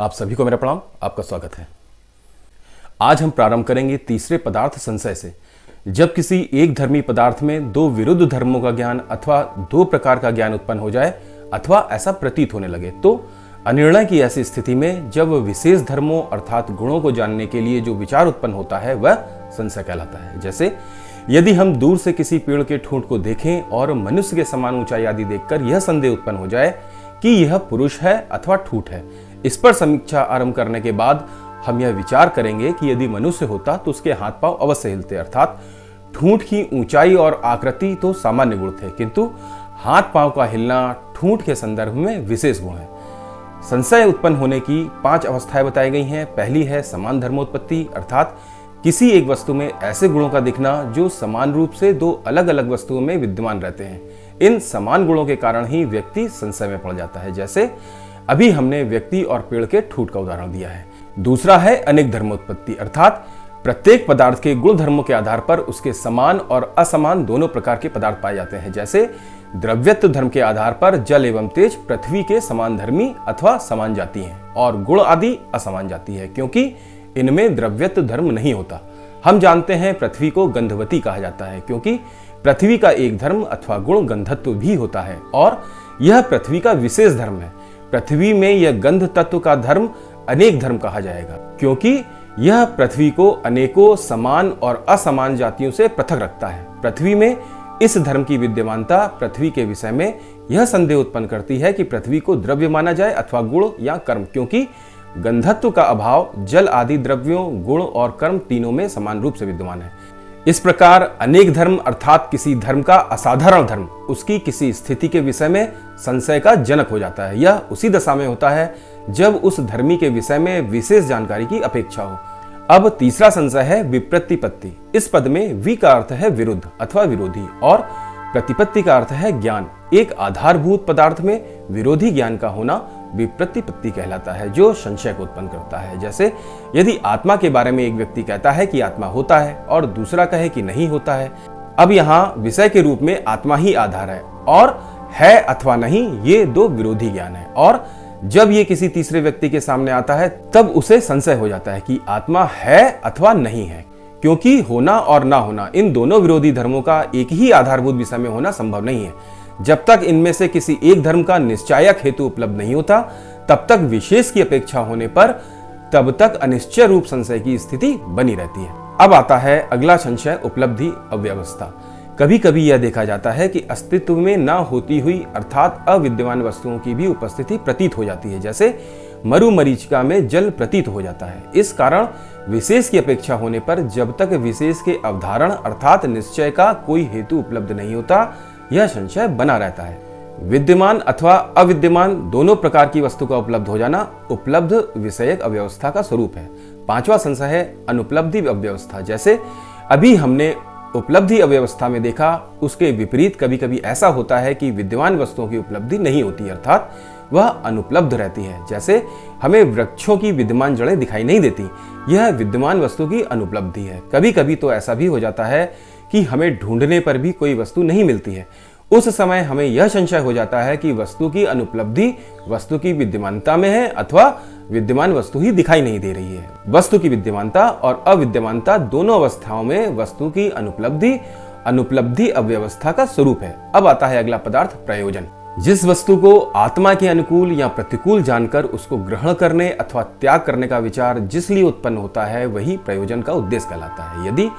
आप सभी को मेरा प्रणाम, आपका स्वागत है। आज हम प्रारंभ करेंगे तीसरे पदार्थ संशय से। जब किसी एक धर्मी पदार्थ में दो विरुद्ध धर्मों का ज्ञान अथवा दो प्रकार का ज्ञान उत्पन्न हो जाए अथवा ऐसा प्रतीत होने लगे, तो अनिर्णय की ऐसी स्थिति में जब विशेष धर्मों अर्थात गुणों को जानने के लिए जो विचार उत्पन्न होता है वह संशय कहलाता है। जैसे यदि हम दूर से किसी पेड़ के ठूंठ को देखें और मनुष्य के समान ऊंचाई आदि देखकर यह संदेह उत्पन्न हो जाए कि यह पुरुष है अथवा ठूंठ है, इस पर समीक्षा आरंभ करने के बाद हम यह विचार करेंगे कि यदि मनुष्य होता तो उसके हाथ पांव अवश्य हिलते, अर्थात ठूंठ की ऊंचाई और आकृति तो सामान्य गुण थे, किंतु हाथ पांव का हिलना ठूंठ के संदर्भ में विशेष गुण है। संशय उत्पन्न होने की 5 अवस्थाएं बताई गई हैं। पहली है समान धर्मोत्पत्ति, अर्थात किसी एक वस्तु में ऐसे गुणों का दिखना जो समान रूप से दो अलग अलग वस्तुओं में विद्यमान रहते हैं। इन समान गुणों के कारण ही व्यक्ति संशय में पड़ जाता है। जैसे अभी हमने व्यक्ति और पेड़ के ठूंठ का उदाहरण दिया है। दूसरा है अनेक धर्मोत्पत्ति, अर्थात प्रत्येक पदार्थ के गुण धर्मों के आधार पर उसके समान और असमान दोनों प्रकार के पदार्थ पाए जाते हैं। जैसे द्रव्यत्व धर्म के आधार पर जल एवं तेज पृथ्वी के समान धर्मी अथवा समान जाति हैं और गुण आदि असमान जाति है, क्योंकि इनमें द्रव्यत्व धर्म नहीं होता। हम जानते हैं पृथ्वी को गंधवती कहा जाता है, क्योंकि पृथ्वी का एक धर्म अथवा गुण गंधत्व भी होता है और यह पृथ्वी का विशेष धर्म है। पृथ्वी में यह गंध तत्व का धर्म अनेक धर्म कहा जाएगा, क्योंकि यह पृथ्वी को अनेकों समान और असमान जातियों से पृथक रखता है। पृथ्वी में इस धर्म की विद्यमानता पृथ्वी के विषय में यह संदेह उत्पन्न करती है कि पृथ्वी को द्रव्य माना जाए अथवा गुण या कर्म, क्योंकि गंधत्व का अभाव जल आदि द्रव्यों, गुण और कर्म तीनों में समान रूप से विद्यमान है। इस प्रकार अनेक धर्म अर्थात किसी धर्म का असाधारण धर्म उसकी किसी स्थिति के विषय में संशय का जनक हो जाता है। यह उसी दशा में होता है जब उस धर्मी के विषय में विशेष जानकारी की अपेक्षा हो। अब तीसरा संशय है विप्रतिपत्ति। इस पद में वि का अर्थ है विरुद्ध अथवा विरोधी और प्रतिपत्ति का अर्थ है ज्ञान। एक आधारभूत पदार्थ में विरोधी ज्ञान का होना विप्रतिपत्ति कहलाता है, जो संशय को उत्पन्न करता है। जैसे यदि आत्मा के बारे में एक व्यक्ति कहता है कि आत्मा होता है और दूसरा कहे कि नहीं होता है। अब यहाँ विषय के रूप में आत्मा ही आधार है और है अथवा नहीं ये दो विरोधी ज्ञान है, और जब ये किसी तीसरे व्यक्ति के सामने आता है तब उसे संशय हो जाता है कि आत्मा है अथवा नहीं है, क्योंकि होना और ना होना इन दोनों विरोधी धर्मों का एक ही आधारभूत विषय में होना संभव नहीं है। जब तक इनमें से किसी एक धर्म का निश्चायक हेतु उपलब्ध नहीं होता तब तक विशेष की अपेक्षा होने पर तब तक अनिश्चय रूप संशय की स्थिति बनी रहती है। अब आता है अगला संशय, उपलब्धि अव्यवस्था। कभी कभी यह देखा जाता है कि अस्तित्व में न होती हुई अर्थात अविद्यमान वस्तुओं की भी उपस्थिति प्रतीत हो जाती है। जैसे मरुमरीचिका में जल प्रतीत हो जाता है। इस कारण विशेष की अपेक्षा होने पर जब तक विशेष के अवधारण अर्थात निश्चय का कोई हेतु उपलब्ध नहीं होता यह संशय बना रहता है। विद्यमान अथवा अविद्यमान दोनों प्रकार की वस्तु का उपलब्ध हो जाना उपलब्ध विषयक अव्यवस्था का स्वरूप है। 5वां संशय है अनुपलब्धि अव्यवस्था। जैसे अभी हमने उपलब्धि अव्यवस्था में देखा, उसके विपरीत कभी कभी ऐसा होता है कि विद्यमान वस्तुओं की उपलब्धि नहीं होती, अर्थात वह अनुपलब्ध रहती है। जैसे हमें वृक्षों की विद्यमान जड़ें दिखाई नहीं देती, यह विद्यमान वस्तु की अनुपलब्धि है। कभी कभी तो ऐसा भी हो जाता है कि हमें ढूंढने पर भी कोई वस्तु नहीं मिलती है। उस समय हमें यह संशय हो जाता है कि वस्तु की अनुपलब्धि वस्तु की विद्यमानता में है अथवा विद्यमान वस्तु ही दिखाई नहीं दे रही है। वस्तु की विद्यमानता और अविद्यमानता दोनों अवस्थाओं में वस्तु की अनुपलब्धि अव्यवस्था का स्वरूप है। अब आता है अगला पदार्थ, प्रयोजन। जिस वस्तु को आत्मा के अनुकूल या प्रतिकूल जानकर उसको ग्रहण करने अथवा त्याग करने का विचार जिस लिए उत्पन्न होता है वही प्रयोजन का उद्देश्य कहलाता है। यदि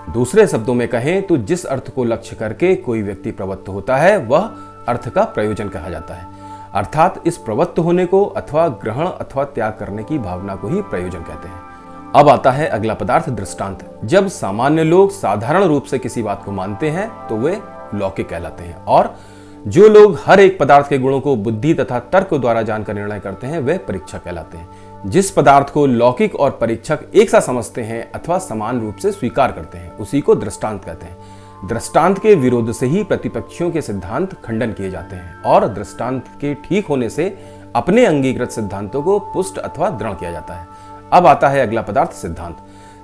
दूसरे शब्दों में कहें तो जिस अर्थ को लक्ष्य करके कोई व्यक्ति प्रवृत्त होता है वह अर्थ का प्रयोजन कहा जाता है, अर्थात इस प्रवृत्त होने को अथवा ग्रहण अथवा त्याग करने की भावना को ही प्रयोजन कहते हैं। अब आता है अगला पदार्थ, दृष्टांत। जब सामान्य लोग साधारण रूप से किसी बात को मानते हैं तो वे लौकिक कहलाते हैं, और जो लोग हर एक पदार्थ के गुणों को बुद्धि तथा तर्क द्वारा जानकर निर्णय करते हैं वे परीक्षक कहलाते हैं। जिस पदार्थ को लौकिक और परीक्षक एक सा समझते हैं अथवा समान रूप से स्वीकार करते हैं उसी को दृष्टांत कहते हैं। दृष्टांत के विरोध से ही प्रतिपक्षियों के सिद्धांत खंडन किए जाते हैं और दृष्टांत के ठीक होने से अपने अंगीकृत सिद्धांतों को पुष्ट अथवा दृढ़ किया जाता है। अब आता है अगला पदार्थ, सिद्धांत।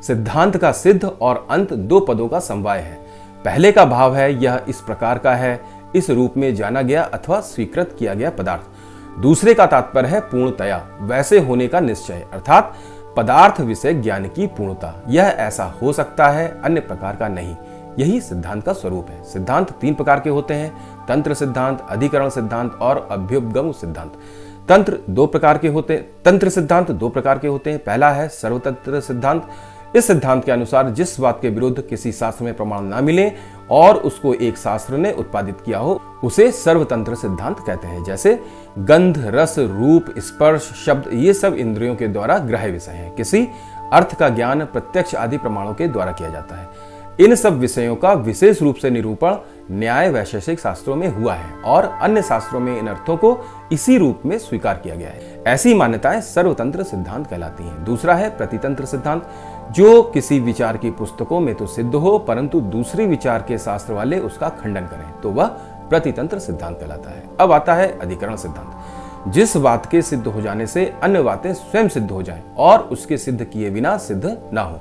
सिद्धांत का सिद्ध और अंत 2 पदों का समवाय है। पहले का भाव है यह इस प्रकार का है, इस रूप में जाना गया अथवा स्वीकृत किया गया पदार्थ। दूसरे का तात्पर्य है पूर्णतया, वैसे होने का निश्चय, अर्थात पदार्थ विषय ज्ञान की पूर्णता। यह ऐसा हो सकता है, अन्य प्रकार का नहीं। यही सिद्धांत का स्वरूप है। सिद्धांत 3 प्रकार के होते हैं, तंत्र सिद्धांत, अधिकरण सिद्धांत और अभ्युपगम सिद्धांत। तंत्र सिद्धांत दो प्रकार के होते हैं। पहला है सर्वतंत्र सिद्धांत। इस सिद्धांत के अनुसार जिस बात के विरुद्ध किसी शास्त्र में प्रमाण न मिले और उसको एक शास्त्र ने उत्पादित किया हो, उसे सर्वतंत्र सिद्धांत कहते हैं। जैसे गंध, रस, रूप, स्पर्श, शब्द, ये सब इंद्रियों के द्वारा ग्राह्य विषय हैं। किसी अर्थ का ज्ञान प्रत्यक्ष आदि प्रमाणों के द्वारा किया जाता है। इन सब विषयों का विशेष रूप से निरूपण न्याय वैशेषिक शास्त्रों में हुआ है और अन्य शास्त्रों में इन अर्थों को इसी रूप में स्वीकार किया गया है। ऐसी मान्यताएं सर्वतंत्र सिद्धांत कहलाती हैं। दूसरा है प्रतितंत्र सिद्धांत, जो किसी विचार की पुस्तकों में तो सिद्ध हो परंतु दूसरे विचार के शास्त्र वाले उसका खंडन करें, तो वह प्रतितंत्र सिद्धांत कहलाता है। अब आता है अधिकरण सिद्धांत। जिस बात के सिद्ध हो जाने से अन्य बातें स्वयं सिद्ध हो जाएं और उसके सिद्ध किए बिना सिद्ध ना हो,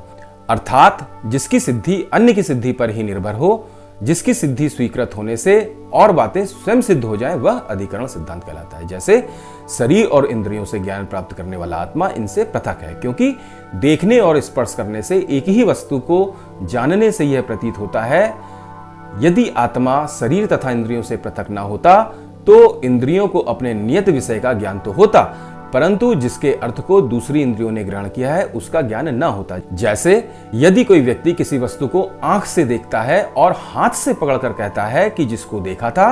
अर्थात जिसकी सिद्धि अन्य की सिद्धि पर ही निर्भर हो, जिसकी सिद्धि स्वीकृत होने से और बातें स्वयं सिद्ध हो जाएं, वह अधिकरण सिद्धांत कहलाता है। जैसे शरीर और इंद्रियों से ज्ञान प्राप्त करने वाला आत्मा इनसे पृथक है, क्योंकि देखने और स्पर्श करने से एक ही वस्तु को जानने से यह प्रतीत होता है। यदि आत्मा शरीर तथा इंद्रियों से पृथक ना होता तो इंद्रियों को अपने नियत विषय का ज्ञान तो होता, परंतु जिसके अर्थ को दूसरी इंद्रियों ने ग्रहण किया है उसका ज्ञान न होता। जैसे यदि कोई व्यक्ति किसी वस्तु को आंख से देखता है और हाथ से पकड़कर कहता है कि जिसको देखा था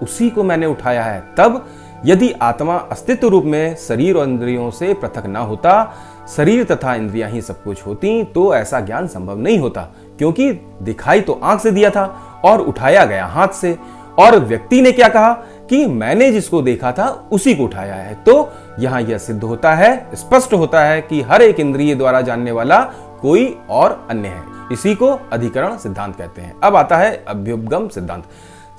उसी को मैंने उठाया है, तब यदि आत्मा अस्तित्व रूप में शरीर और इंद्रियों से पृथक न होता, शरीर तथा इंद्रियां ही सब कुछ होती, तो ऐसा ज्ञान संभव नहीं होता, क्योंकि दिखाई तो आंख से दिया था और उठाया गया हाथ से, और व्यक्ति ने क्या कहा कि मैंने जिसको देखा था उसी को उठाया है। तो यहां यह सिद्ध होता है, स्पष्ट होता है कि हर एक इंद्रिय द्वारा जानने वाला कोई और अन्य है। इसी को अधिकरण सिद्धांत कहते हैं। अब आता है अभ्युपगम सिद्धांत।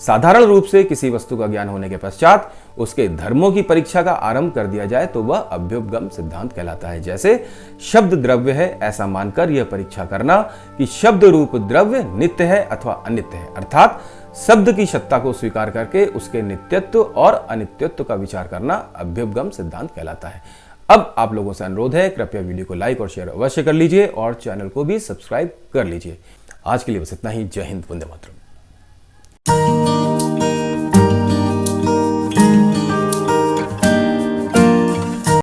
साधारण रूप से किसी वस्तु का ज्ञान होने के पश्चात उसके धर्मों की परीक्षा का आरंभ कर दिया जाए तो वह अभ्युपगम सिद्धांत कहलाता है। जैसे शब्द द्रव्य है ऐसा मानकर यह परीक्षा करना कि शब्द रूप द्रव्य नित्य है अथवा अनित्य है, अर्थात शब्द की सत्ता को स्वीकार करके उसके नित्यत्व और अनित्यत्व का विचार करना अभ्युपगम सिद्धांत कहलाता है। अब आप लोगों से अनुरोध है, कृपया वीडियो को लाइक और शेयर अवश्य कर लीजिए और चैनल को भी सब्सक्राइब कर लीजिए। आज के लिए बस इतना ही। जय हिंद, वंदे मातरम।